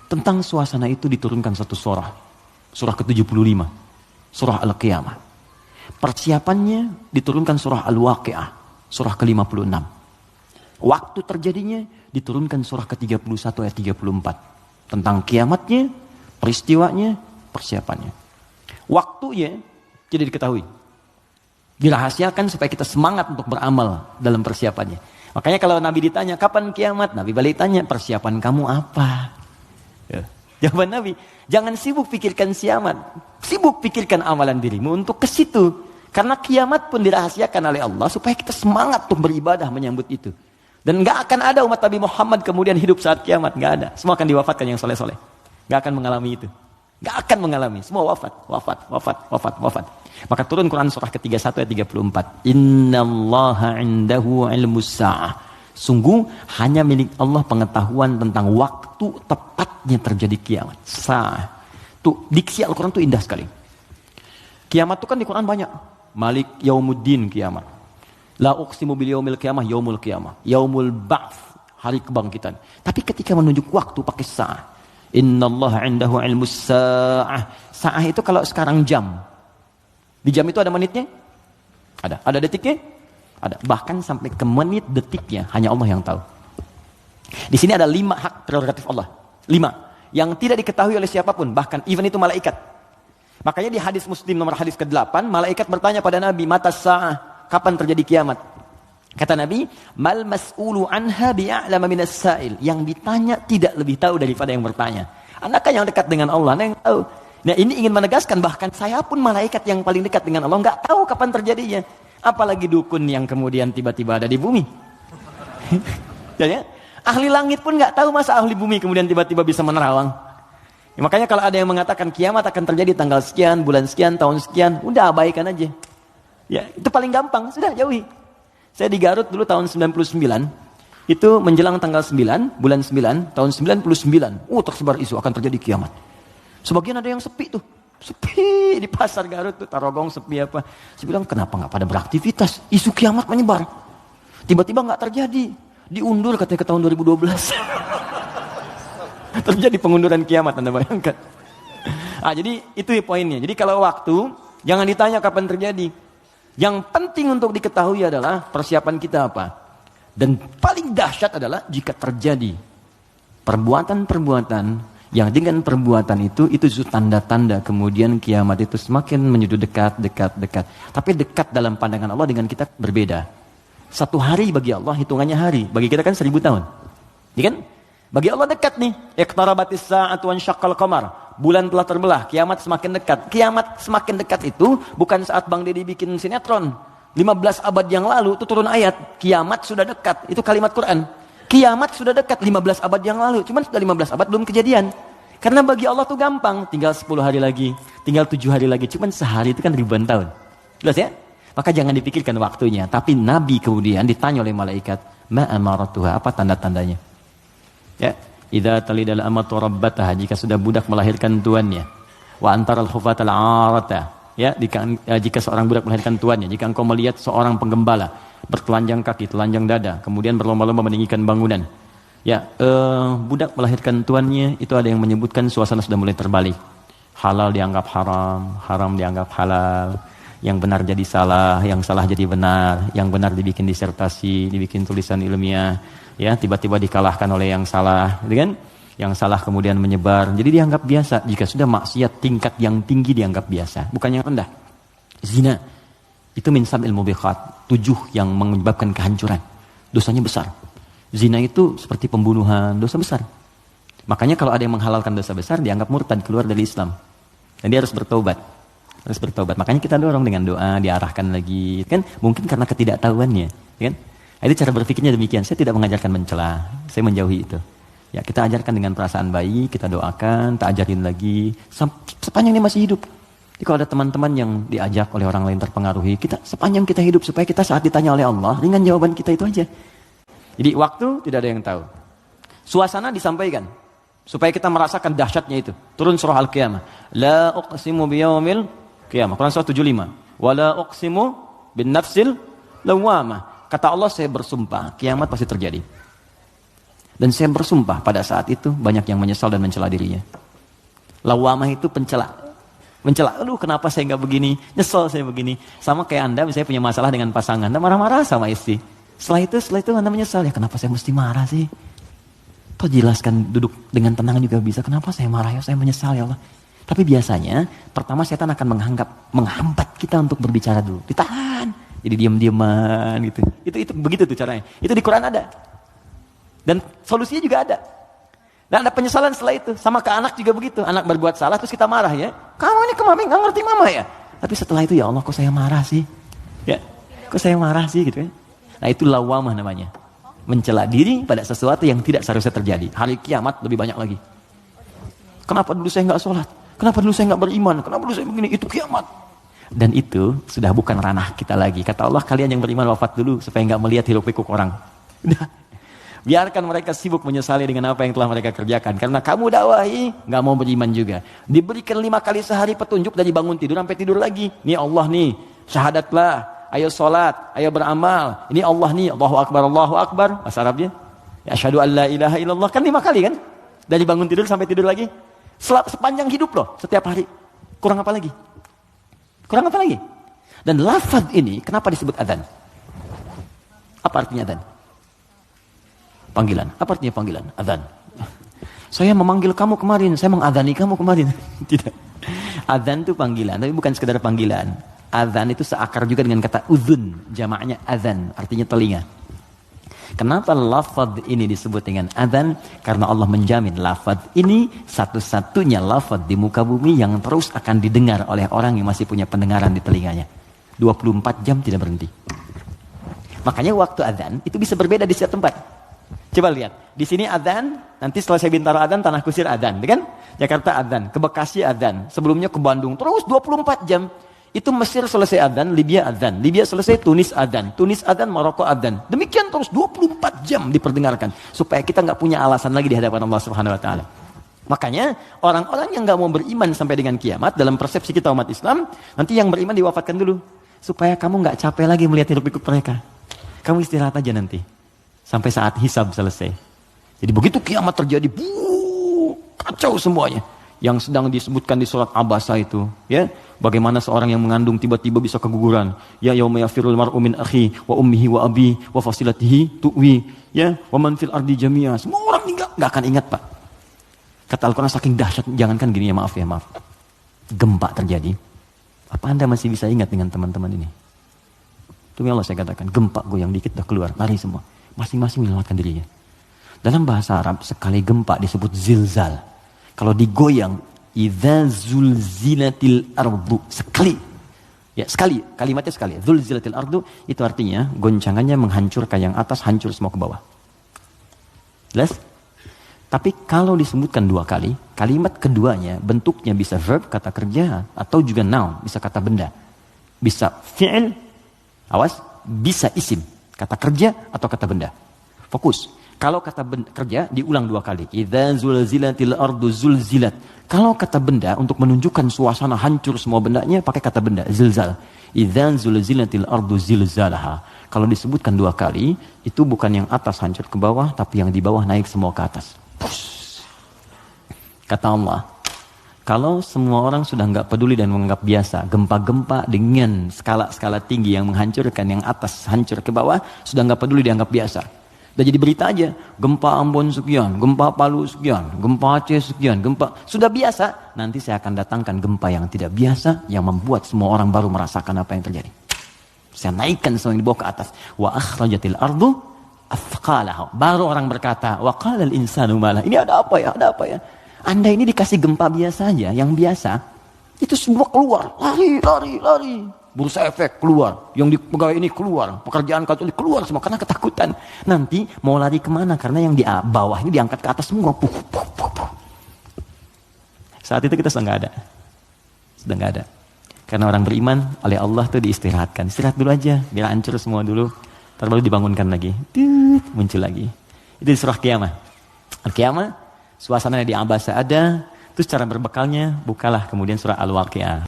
Tentang suasana itu diturunkan satu surah. Surah ke-75. Surah Al-Qiyamah. Persiapannya diturunkan surah Al-Waqi'ah. Surah ke-56. Waktu terjadinya diturunkan surah ke-31 ayat 34. Tentang kiamatnya, peristiwanya, persiapannya. Waktunya tidak diketahui. Dirahasiakan supaya kita semangat untuk beramal dalam persiapannya. Makanya kalau Nabi ditanya, kapan kiamat? Nabi balik tanya, persiapan kamu apa? Ya. Jawaban Nabi, jangan sibuk pikirkan kiamat. Sibuk pikirkan amalan dirimu untuk ke situ. Karena kiamat pun dirahasiakan oleh Allah supaya kita semangat untuk beribadah menyambut itu. Dan gak akan ada umat Nabi Muhammad kemudian hidup saat kiamat. Gak ada. Semua akan diwafatkan yang soleh-soleh. Gak akan mengalami itu. Gak akan mengalami. Semua wafat. Maka turun Quran surah ke-31 ayat 34. Innallaha indahu ilmus sa'ah. Sungguh hanya milik Allah pengetahuan tentang waktu tepatnya terjadi kiamat. Sa'ah. Tuh, diksi Al-Quran itu indah sekali. Kiamat itu kan di Quran banyak. Malik yaumuddin kiamat. La uqsimu bil yaumil qiyamah yaumul qiyamah. Yaumul ba'ts, hari kebangkitan. Tapi ketika menunjuk waktu pakai sa'ah. Innallaha indahu ilmus sa'ah. Sa'ah itu kalau sekarang jam. Di jam itu ada menitnya? Ada. Ada detiknya? Ada. Bahkan sampai ke menit detiknya hanya Allah yang tahu. Di sini ada 5 hak prerogatif Allah. 5 yang tidak diketahui oleh siapapun, bahkan even itu malaikat. Makanya di hadis Muslim nomor hadis ke-8, malaikat bertanya pada Nabi, mata sa'ah, kapan terjadi kiamat? Kata Nabi, mal mas'ulu anha bi'a'lama minas sa'il. Yang ditanya tidak lebih tahu daripada yang bertanya. Anaknya yang dekat dengan Allah, yang tahu. Nah, ini ingin menegaskan bahkan saya pun malaikat yang paling dekat dengan Allah nggak tahu kapan terjadinya. Apalagi dukun yang kemudian tiba-tiba ada di bumi. Ya, ahli langit pun nggak tahu masa ahli bumi kemudian tiba-tiba bisa menerawang. Ya, makanya kalau ada yang mengatakan kiamat akan terjadi tanggal sekian, bulan sekian, tahun sekian, udah abaikan aja. Ya, itu paling gampang, sudah jauhi. Saya di Garut dulu tahun 99, itu menjelang tanggal 9, bulan 9, tahun 99. Tersebar isu akan terjadi kiamat. Sebagian ada yang sepi tuh. Sepi di pasar Garut tuh, Tarogong sepi apa. Saya bilang, kenapa nggak pada beraktivitas? Isu kiamat menyebar. Tiba-tiba nggak terjadi. Diundur katanya ke tahun 2012. Terjadi pengunduran kiamat, Anda bayangkan. Jadi itu poinnya. Jadi kalau waktu, jangan ditanya kapan terjadi. Yang penting untuk diketahui adalah persiapan kita apa. Dan paling dahsyat adalah jika terjadi perbuatan-perbuatan yang dengan perbuatan itu tanda-tanda kemudian kiamat itu semakin menuju dekat. Tapi dekat dalam pandangan Allah dengan kita berbeda. 1 hari bagi Allah hitungannya hari, bagi kita kan 1000 tahun. Ya kan? Bagi Allah dekat nih. Iqtarabatis sa'atu wan syaqqal qamar. Bulan telah terbelah, kiamat semakin dekat. Kiamat semakin dekat itu bukan saat Bang Deddy bikin sinetron. 15 abad yang lalu itu turun ayat, kiamat sudah dekat. Itu kalimat Quran. Kiamat sudah dekat 15 abad yang lalu. Cuman sudah 15 abad belum kejadian. Karena bagi Allah tuh gampang. Tinggal 10 hari lagi. Tinggal 7 hari lagi. Cuman sehari itu kan ribuan tahun. Jelas ya? Maka jangan dipikirkan waktunya. Tapi Nabi kemudian ditanya oleh malaikat. Ma amaratuha. Apa tanda-tandanya? Ya. Idza talidal amatu rabbataha. Jika sudah budak melahirkan tuannya. Wa antaral khufatal arata. Ya. Jika seorang budak melahirkan tuannya. Jika engkau melihat seorang penggembala bertelanjang kaki, telanjang dada, kemudian berlomba-lomba meninggikan bangunan. Ya, budak melahirkan tuannya, itu ada yang menyebutkan suasana sudah mulai terbalik. Halal dianggap haram, haram dianggap halal, yang benar jadi salah, yang salah jadi benar, yang benar dibikin disertasi, dibikin tulisan ilmiah, ya, tiba-tiba dikalahkan oleh yang salah, gitu kan? Yang salah kemudian menyebar, jadi dianggap biasa. Jika sudah maksiat tingkat yang tinggi dianggap biasa, bukan yang rendah. Zina itu min sab'il mubiqat, 7 yang menyebabkan kehancuran. Dosanya besar. Zina itu seperti pembunuhan, dosa besar. Makanya kalau ada yang menghalalkan dosa besar, dianggap murtad, keluar dari Islam. Dan dia harus bertobat. Harus bertobat. Makanya kita dorong dengan doa, diarahkan lagi. Kan mungkin karena ketidaktahuannya. Kan? Itu cara berpikirnya demikian. Saya tidak mengajarkan mencela. Saya menjauhi itu. Ya, kita ajarkan dengan perasaan baik, kita doakan, tak ajarin lagi. Sepanjang dia masih hidup. Jadi kalau ada teman-teman yang diajak oleh orang lain terpengaruhi, kita sepanjang kita hidup supaya kita saat ditanya oleh Allah, ringan jawaban kita itu aja. Jadi waktu tidak ada yang tahu. Suasana disampaikan supaya kita merasakan dahsyatnya itu. Turun surah Al-Qiyamah. La uqsimu biyaumil qiyamah. Quran surah 75. Wa la uqsimu bin nafsil lawwamah. Kata Allah, saya bersumpah kiamat pasti terjadi. Dan saya bersumpah pada saat itu banyak yang menyesal dan mencela dirinya. Lawamah itu pencela. Mencela, aduh kenapa saya nggak begini, nyesel saya begini. Sama kayak Anda misalnya punya masalah dengan pasangan, Anda marah-marah sama istri. Setelah itu Anda menyesal, ya kenapa saya mesti marah sih? Toh jelaskan duduk dengan tenang juga bisa, kenapa saya marah ya, saya menyesal ya Allah. Tapi biasanya, pertama setan akan menghambat kita untuk berbicara dulu. Ditahan, jadi diam-diaman gitu. Itu begitu tuh caranya. Itu di Quran ada. Dan solusinya juga ada. Dan ada penyesalan setelah itu. Sama ke anak juga begitu. Anak berbuat salah terus kita marah ya. Kamu ini kemami gak ngerti mama ya. Tapi setelah itu ya Allah kok saya marah sih. Ya, kok saya marah sih gitu ya. Nah itu lawamah namanya. Mencela diri pada sesuatu yang tidak seharusnya terjadi. Hari kiamat lebih banyak lagi. Kenapa dulu saya gak sholat? Kenapa dulu saya gak beriman? Kenapa dulu saya begini? Itu kiamat. Dan itu sudah bukan ranah kita lagi. Kata Allah kalian yang beriman wafat dulu supaya gak melihat hiruk pikuk orang. Udah. Biarkan mereka sibuk menyesali dengan apa yang telah mereka kerjakan. Karena kamu dakwahi, gak mau beriman juga. Diberikan 5 kali sehari petunjuk dari bangun tidur sampai tidur lagi. Ini Allah nih, syahadatlah, ayo sholat, ayo beramal. Ini Allah nih, Allahu Akbar. Bahasa Arabnya. Ya, asyhadu an la ilaha illallah. Kan 5 kali kan? Dari bangun tidur sampai tidur lagi. Sepanjang hidup loh, setiap hari. Kurang apa lagi? Kurang apa lagi? Dan lafaz ini, kenapa disebut adzan? Apa artinya adzan? Panggilan. Apa artinya panggilan? Adzan. Saya memanggil kamu kemarin, saya mengadani kamu kemarin. Tidak. Adzan itu panggilan, tapi bukan sekedar panggilan. Adzan itu seakar juga dengan kata uzun, jamaknya adzan, artinya telinga. Kenapa lafaz ini disebut dengan adzan? Karena Allah menjamin lafaz ini satu-satunya lafaz di muka bumi yang terus akan didengar oleh orang yang masih punya pendengaran di telinganya. 24 jam tidak berhenti. Makanya waktu adzan itu bisa berbeda di setiap tempat. Coba lihat, di sini adzan, nanti setelah saya Bintaro adzan, Tanah Kusir adzan, kan? Jakarta adzan, ke Bekasi adzan, sebelumnya ke Bandung, terus 24 jam. Itu Mesir selesai adzan, Libya adzan, Libya selesai Tunis adzan, Maroko adzan. Demikian terus 24 jam diperdengarkan supaya kita nggak punya alasan lagi di hadapan Allah Subhanahu wa taala. Makanya orang-orang yang nggak mau beriman sampai dengan kiamat dalam persepsi kita umat Islam, nanti yang beriman diwafatkan dulu supaya kamu nggak capek lagi melihat hiruk pikuk mereka. Kamu istirahat aja nanti. Sampai saat hisab selesai. Jadi begitu kiamat terjadi, kacau semuanya. Yang sedang disebutkan di surat Abasa itu, ya, bagaimana seorang yang mengandung tiba-tiba bisa keguguran. Ya yauma yafirul mar'u min akhi wa ummihi wa abi wa fasilatihi tuwi, ya, wa man fil ardi jami'a. Semua orang enggak akan ingat, Pak. Kata Al-Qur'an saking dahsyat, jangankan gini ya, maaf. Gempa terjadi. Apa Anda masih bisa ingat dengan teman-teman ini? Demi Allah saya katakan, gempa goyang dikit udah keluar, lari semua. Masing-masing menyelamatkan dirinya. Dalam bahasa Arab, sekali gempa disebut zilzal. Kalau digoyang, idza zulzilatil ardu. Sekali. Ya, sekali. Kalimatnya sekali. Zulzilatil ardu, itu artinya goncangannya menghancurkan yang atas, hancur semua ke bawah. Jelas? Tapi kalau disebutkan 2 kali, kalimat keduanya bentuknya bisa verb, kata kerja, atau juga noun, bisa kata benda. Bisa fi'il, awas, bisa isim. Kata kerja atau kata benda. Fokus. Kalau kata kerja diulang 2 kali. Idza zulzilatil ardu zulzilat. Kalau kata benda untuk menunjukkan suasana hancur semua bendanya pakai kata benda zilzal. Idza zulzilatil ardu zilzalaha. Kalau disebutkan 2 kali itu bukan yang atas hancur ke bawah tapi yang di bawah naik semua ke atas. Push. Kata Allah, kalau semua orang sudah nggak peduli dan menganggap biasa, gempa-gempa dengan skala-skala tinggi yang menghancurkan yang atas hancur ke bawah, sudah nggak peduli dianggap biasa. Udah jadi berita aja, gempa Ambon sekian, gempa Palu sekian, gempa Aceh sekian, gempa. Sudah biasa, nanti saya akan datangkan gempa yang tidak biasa, yang membuat semua orang baru merasakan apa yang terjadi. Saya naikkan semua yang dibawa ke atas. Wa akhrajatil ardu athqalaha. Baru orang berkata, wa qalal insanu malah. Ini ada apa ya, ada apa ya. Anda ini dikasih gempa biasa aja, yang biasa, itu semua keluar, lari. Bursa efek keluar, yang di pegawai ini keluar, pekerjaan kantor ini keluar semua, karena ketakutan. Nanti mau lari kemana? Karena yang di bawah ini diangkat ke atas semua. Saat itu kita sudah nggak ada. Karena orang beriman, oleh Allah tuh diistirahatkan. Istirahat dulu aja, biar hancur semua dulu, baru dibangunkan lagi, muncul lagi. Itu di surah Qiyamah. Al-Qiyamah, suasananya di Abasa ada, terus cara berbekalnya, bukalah kemudian surah Al-Waqi'ah.